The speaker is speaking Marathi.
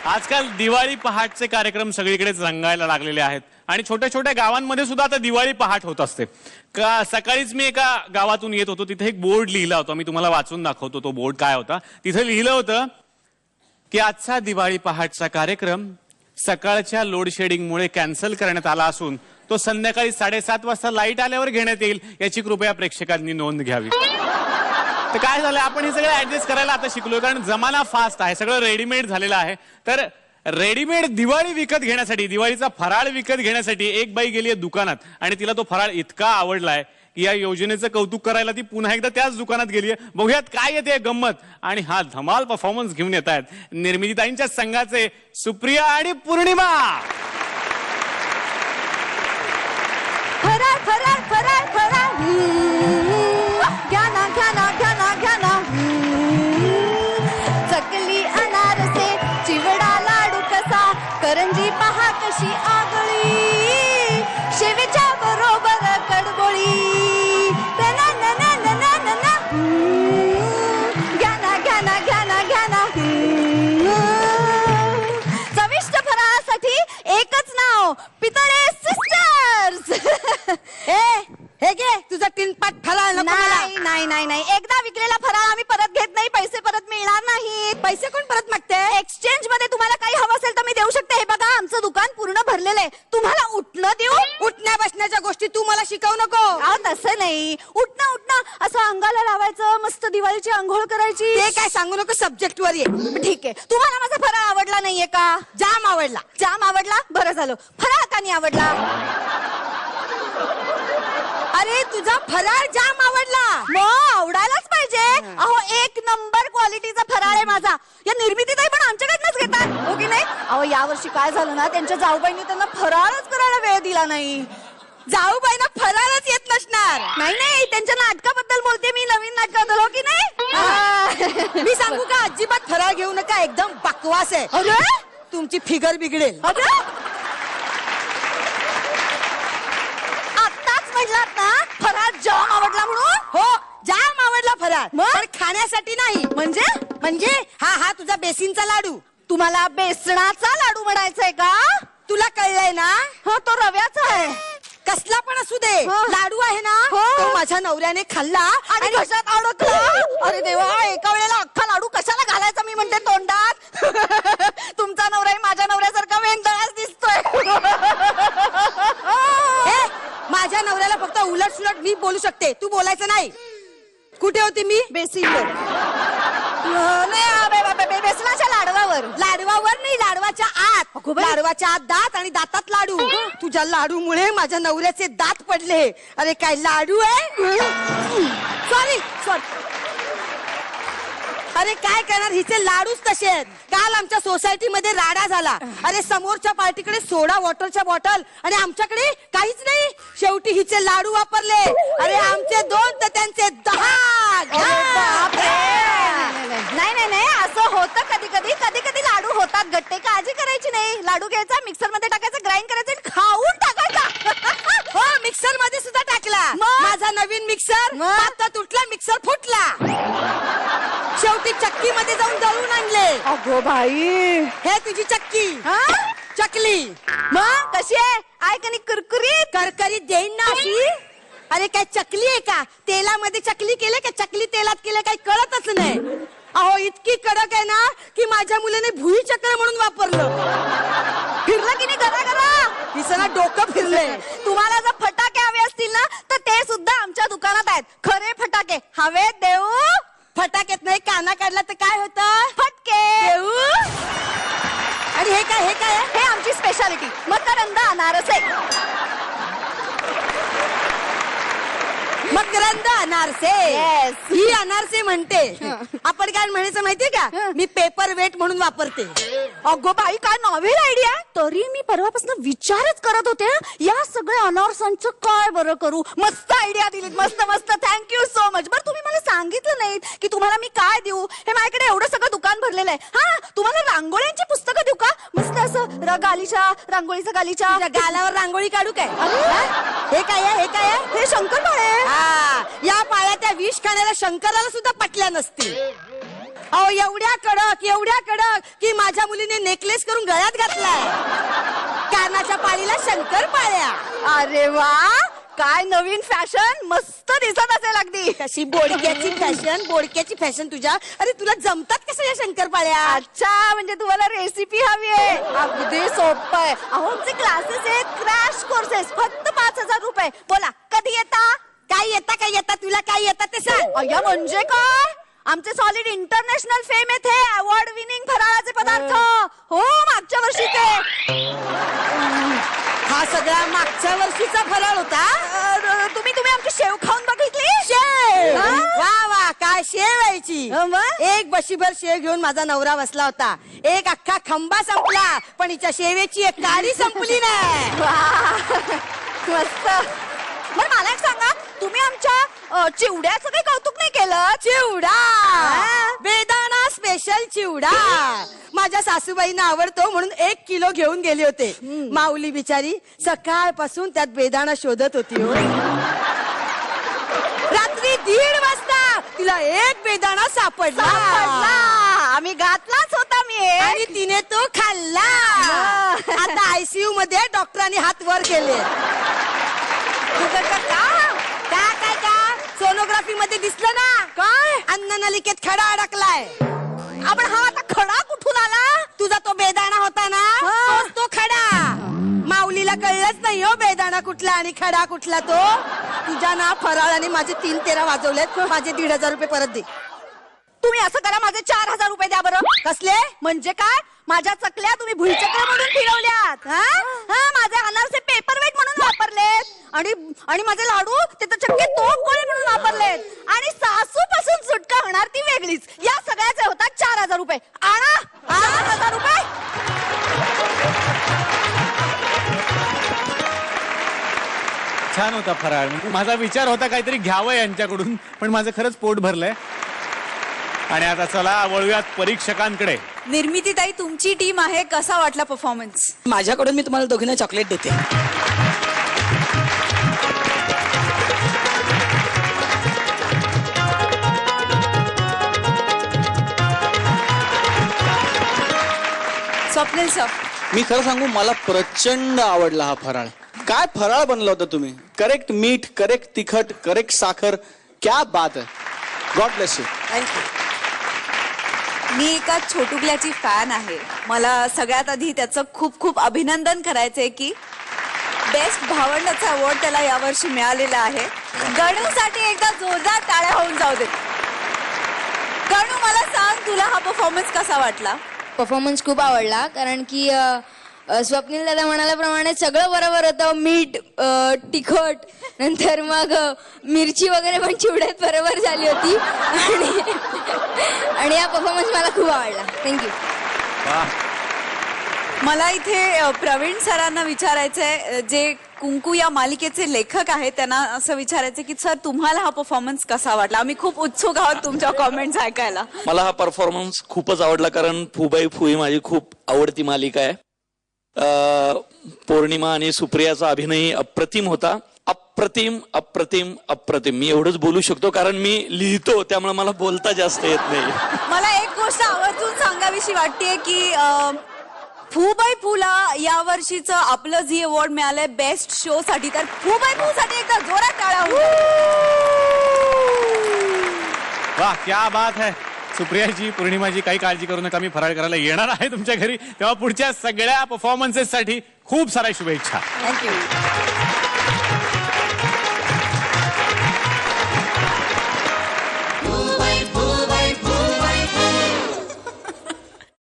आजकाल दिवाळी पहाटचे कार्यक्रम सगळीकडे रंगायला लागलेले आहेत आणि छोट्या छोट्या गावांमध्ये सुद्धा आता दिवाळी पहाट होत असते. सकाळीच मी एका गावातून येत होतो, तिथे एक बोर्ड लिहिला होता, मी तुम्हाला वाचून दाखवतो तो बोर्ड काय होता. तिथे लिहिलं होतं की आजचा दिवाळी पहाटचा कार्यक्रम सकाळच्या लोड शेडिंगमुळे कॅन्सल करण्यात आला असून तो संध्याकाळी 7:30 वाजता लाईट आल्यावर घेण्यात येईल, याची कृपया प्रेक्षकांनी नोंद घ्यावी. तर काय झालं, आपण हे सगळं ऍडजस्ट करायला आता शिकलोय, कारण जमाना फास्ट आहे, सगळं रेडीमेड झालेलं आहे. तर रेडीमेड दिवाळी विकत घेण्यासाठी, दिवाळीचा फराळ विकत घेण्यासाठी एक बाई गेली आहे दुकानात आणि तिला तो फराळ इतका आवडलाय की या योजनेचं कौतुक करायला ती पुन्हा एकदा त्याच दुकानात गेली आहे. बघूयात काय येते गंमत. आणि हा धमाल परफॉर्मन्स घेऊन येत आहेत निर्मितीताईंच्या संघाचे सुप्रिया आणि पूर्णिमा. फराळ फराळ फराळ फराळ घ्याना घ्याना घ्याना घ्याना चकली अनारसे चिवडा लाडू कसा करंजी पहा कशी आगळी शेवेच्या बरोबर कडबोळी ना ना ना ना ना ना ना घ्याना घ्याना घ्याना घ्याना चविष्ट फराळासाठी एकच नाव पितळे सिस्टर्स. हे घे तुझा टिनपाट फराळ. नाही नाही नाही नाही, एकदा विकलेला फराळ आम्ही परत घेत नाही, पैसे परत मिळणार नाहीत. पैसे कोण परत मागते? एक्सचेंज मध्ये तुम्हाला काही हवं असेल तर मी देऊ शकते. हे बघा आमचं दुकान पूर्ण भरलेलं आहे, तुम्हाला उठणं देऊ? उठण्या बसण्याच्या गोष्टी तू मला शिकवू नको. तसं नाही, उठणं उठणं असं अंगाला लावायचं, मस्त दिवाळीची आंघोळ करायची. ते काय सांगू नको, सब्जेक्ट वर ये. ठीक आहे, तुम्हाला माझा फराळ आवडला नाहीये का? जाम आवडला. जाम आवडला, बरं झालं. फराळ का नाही आवडला? अरे तुझा फराळ जाम आवडला. मग आवडायलाच पाहिजे. अहो एक नंबर क्वालिटीचा फराळ आहे माझा. या निर्मितीताई पण आमच्याकडनंच घेतात, हो की नाही? अहो यावर्षी काय झालं ना, त्यांच्या जाऊबाईंनी त्यांना फराळच करायला वेळ दिला नाही. जाऊबाईंना फराळच येत नसणार. नाही नाही, त्यांच्या नाटकाबद्दल बोलते मी, नवीन नाटकाबद्दल, हो की नाही? मी सांगू का, अजिबात फराळ घेऊ नका, एकदम बकवास आहे. अरे तुमची फिगर बिघडेल. म्हटलात ना फराळ जाम आवडला म्हणून? हो जाम आवडला फराळ, मग? पण खाण्यासाठी नाही. म्हणजे हा तुझा बेसिनचा लाडू. तुम्हाला बेसनाचा लाडू म्हणायचंय का? तुला कळलंय ना? हो तो रव्याचा आहे. कसला पण असू दे, लाडू आहे ना, हो. तो माझ्या नवऱ्याने खाल्ला आणि घशात अडकला. अरे देवा, एका वेळेला अख्खा लाडू कशाला घालायचा मी म्हणते तोंडात. तुमचा नवराही माझ्या नवऱ्यासारखा वेंगळाच दिसतोय. माझ्या नवऱ्याला फक्त उलट सुलट मी बोलू शकते, तू बोलायचं नाही. कुठे होती मी? बेसिनवर. बेसनाच्या लाडवावर. लाडवावर नाही, लाडवाच्या आत. लाडवाच्या आत दात आणि दातात लाडू. तुझ्या लाडूमुळे माझ्या नवऱ्याचे दात पडले. अरे काय लाडू आहे. Sorry sorry. अरे काय करणार, हिचे लाडूच तसे आहेत. काल आमच्या सोसायटीमध्ये राडा झाला. अरे समोरच्या पार्टीकडे सोडा वॉटरच्या बॉटल आणि आमच्याकडे काहीच नाही. शेवटी हिचे लाडू वापरले. अरे आमचे 2 तर त्यांचे 10. नाही नाही नाही, असं होतं कधी कधी. कधी कधी लाडू होतात गट्टे, काळजी करायची नाही. लाडू घ्यायचा, मिक्सर मध्ये टाकायचा, ग्राइंड करायचं, खाऊन टाकायचा. हो मिक्सर मध्ये सुद्धा टाकला. माझा नवीन मिक्सर आता तुटला, मिक्सर फुटला. शेवटी चक्की मध्ये जाऊन दळून आणले. अगो बाई, हे तुझी चक्की. चकली मग कशी आहे? आहे का नाही कुरकुरीत? करकरीत देईन ना अशी. अरे काय चकली आहे का? तेलामध्ये चकली केले का चकली तेलात केले काही कळतच नाही. अहो इतकी कडक आहे ना की माझ्या मुलाने भुई चक्र म्हणून वापरलं. फिरलं की नाही घरा घरा? दिसना डोकं फिरले. तुम्हाला जर फटाके हवे असतील ना तर ते सुद्धा आमच्या दुकानात आहेत. खरे फटाके हवेत देऊ? फटाक्यात नाही, काना काढला तर काय होतं? फटके देऊ. आणि हे काय, हे काय? हे आमची स्पेशालिटी मकरंद अनारसे. मकरंद अनारसे. ही अनारसे म्हणते. आपण काय म्हणायचं माहितीये का? मी पेपर वेट म्हणून वापरते. अगो बाई, काय नॉव्हेल आयडिया. तरी मी परवापासून विचारच करत होते या सगळ्या अनारसांचं काय बरं करू. मस्त आयडिया दिलीत, मस्त मस्त. Thank you so much. बरं तुम्ही मला सांगितलं नाहीत की तुम्हाला मी काय देऊ. हे माझ्याकडे एवढं सगळं दुकान भरलेलं आहे. हा तुम्हाला रांगोळ्यांची पुस्तकं देऊ का? मस्त असं गालीच्या रांगोळीचं गालीच्या गालावर रांगोळी काढू काय? हे काय आहे, हे काय आहे? हे शंकरपाळे. या पाळ्या त्या विष खाण्याला शंकराला सुद्धा पटल्या नसतील. अहो एवढ्या कडक की माझ्या मुलीने नेकलेस करून गळ्यात घातलाय. कर्णाच्या पाळीला शंकर पाळ्या. अरे वा, काय नवीन फॅशन, मस्त दिसत असेल अगदी. कशी बोडक्याची फॅशन तुझ्या. अरे तुला जमतात कसं या शंकर पाळ्या. अच्छा, म्हणजे तुम्हाला रेसिपी हवी आहे. अगदी सोपं आहे. अहो आमचे क्लासेस आहेत, क्रॅश कोर्सेस, फक्त 5,000 रुपये. बोला कधी येता. काय येता तुला काय येतात ते सांग. अय्या म्हणजे काय, आमचे सॉलिड इंटरनॅशनल फेम येथे अवॉर्ड विनिंग फराळाचे पदार्थ. हो, मागच्या वर्षीचे. हा सगळा मागच्या वर्षीचा फराळ होता. तुम्ही आमची शेव खाऊन बघितली. शेव. हा? वा काय शेव यायची. मग? एक बशीभर शेव घेऊन माझा नवरा बसला होता. एक अख्खा खंबा संपला, पण हिच्या शेवेची एक काडी संपली नाही. मस्त. बरं मला एक सांगा, तुम्ही आमच्या चिवड्याचं काही कौतुक नाही केलं. चिवडा, बेदाणा स्पेशल चिवडा माझ्या सासूबाईंना आवडतो म्हणून 1 किलो घेऊन गेले होते. माऊली बिचारी सकाळपासून त्यात बेदाणा शोधत होती. हो, रात्री 1:30 वाजता तिला एक बेदाणा सापडला. आम्ही घातलाच होता मी. आणि तिने तो खाल्ला. आता ICU मध्ये डॉक्टरांनी हात वर केले. काय सोनोग्राफी मध्ये दिसलं ना. काय अन्न नलिकेत खडा अडकलाय. आपण हा आता खडा कुठून आला. तुझा तो बेदाणा होता ना, तोच तो खडा. माऊलीला कळलंच नाही हो बेदाणा कुठला आणि खडा कुठला. तो तुझ्या ना फराळाने माझे 3-13 वाजवलेत. माझे 1,500 रुपये परत दे. तुम्ही असं करा, माझे 4,000 रुपये द्या बरं. कसले म्हणजे काय, माझ्या चकल्या तुम्ही भुईचक्र म्हणून फिरवल्यात. माझे अनारसे पेपर वेट म्हणून वापरलेत. आणि माझे लाडू ते तर चक्के तोफ गोळे म्हणून वापरलेत. आणि सासू पासून सुटका होणार ती वेगळीच. या सगळ्याचे होतात 4,000 रुपये. आणा 4,000 रुपये. छान होता फराळ. माझा विचार होता काहीतरी घ्यावं यांच्याकडून, पण माझं खरंच पोट भरलंय. आणि आता चला वळूयात परीक्षकांकडे. निर्मितीताई, तुमची टीम आहे, कसा वाटला परफॉर्मन्स. माझ्याकडून मी तुम्हाला दोघींना चॉकलेट देते. स्वप्नील सर, मी खरं सांगू, मला प्रचंड आवडला हा फराळ. काय फराळ बनला होता तुम्ही. करेक्ट मीठ, करेक्ट तिखट, करेक्ट साखर. क्या बात आहे. God bless you. थँक्यू. मी एका छोटुकल्याची फॅन आहे. मला सगळ्यात आधी त्याचं खूप खूप अभिनंदन करायचंय की बेस्ट भावंडाचा अवॉर्ड त्याला यावर्षी मिळालेला आहे. गणूसाठी एकदा जोरदार टाळ्या होऊन जाऊ दे. गणू, मला सांग, तुला हा परफॉर्मन्स कसा वाटला. परफॉर्मन्स खूप आवडला, कारण की स्वप्नील दादा म्हणाल्याप्रमाणे सगळं बरोबर होतं. मीठ, तिखट, नंतर मग मिरची वगैरे पण चिवड्यात बरोबर झाली होती. आणि हा परफॉर्मन्स मला खूप आवडला. थँक्यू. मला इथे प्रवीण सरांना विचारायचंय, जे कुंकू या मालिकेचे लेखक आहेत, त्यांना असं विचारायचं की सर, तुम्हाला हा परफॉर्मन्स कसा वाटला. आम्ही खूप उत्सुक आहोत तुमच्या कॉमेंट्स ऐकायला. मला हा परफॉर्मन्स खूपच आवडला, कारण फुबाई फुई माझी खूप आवडती मालिका आहे. पौर्णिमा आणि सुप्रियाचा अभिनय अप्रतिम होता. अप्रतिम अप्रतिम अप्रतिम. मी एवढंच बोलू शकतो, कारण मी लिहितो, त्यामुळे मला बोलता जास्त येत नाही. मला एक गोष्ट आवर्जून सांगावीशी वाटतेय की फुबाई फुला या वर्षीचं आपलं जी अवॉर्ड मिळालंय बेस्ट शो साठी, तर फुबाई फू साठी एकदा जोरात टाळ्या होऊ द्या. वाह, क्या बात है. सुप्रियाजी, पौर्णिमाजी, काही काळजी करू नका, मी फराळ करायला येणार आहे तुमच्या घरी. तेव्हा पुढच्या सगळ्या परफॉर्मन्सेस साठी खूप साऱ्या शुभेच्छा. थँक्यू.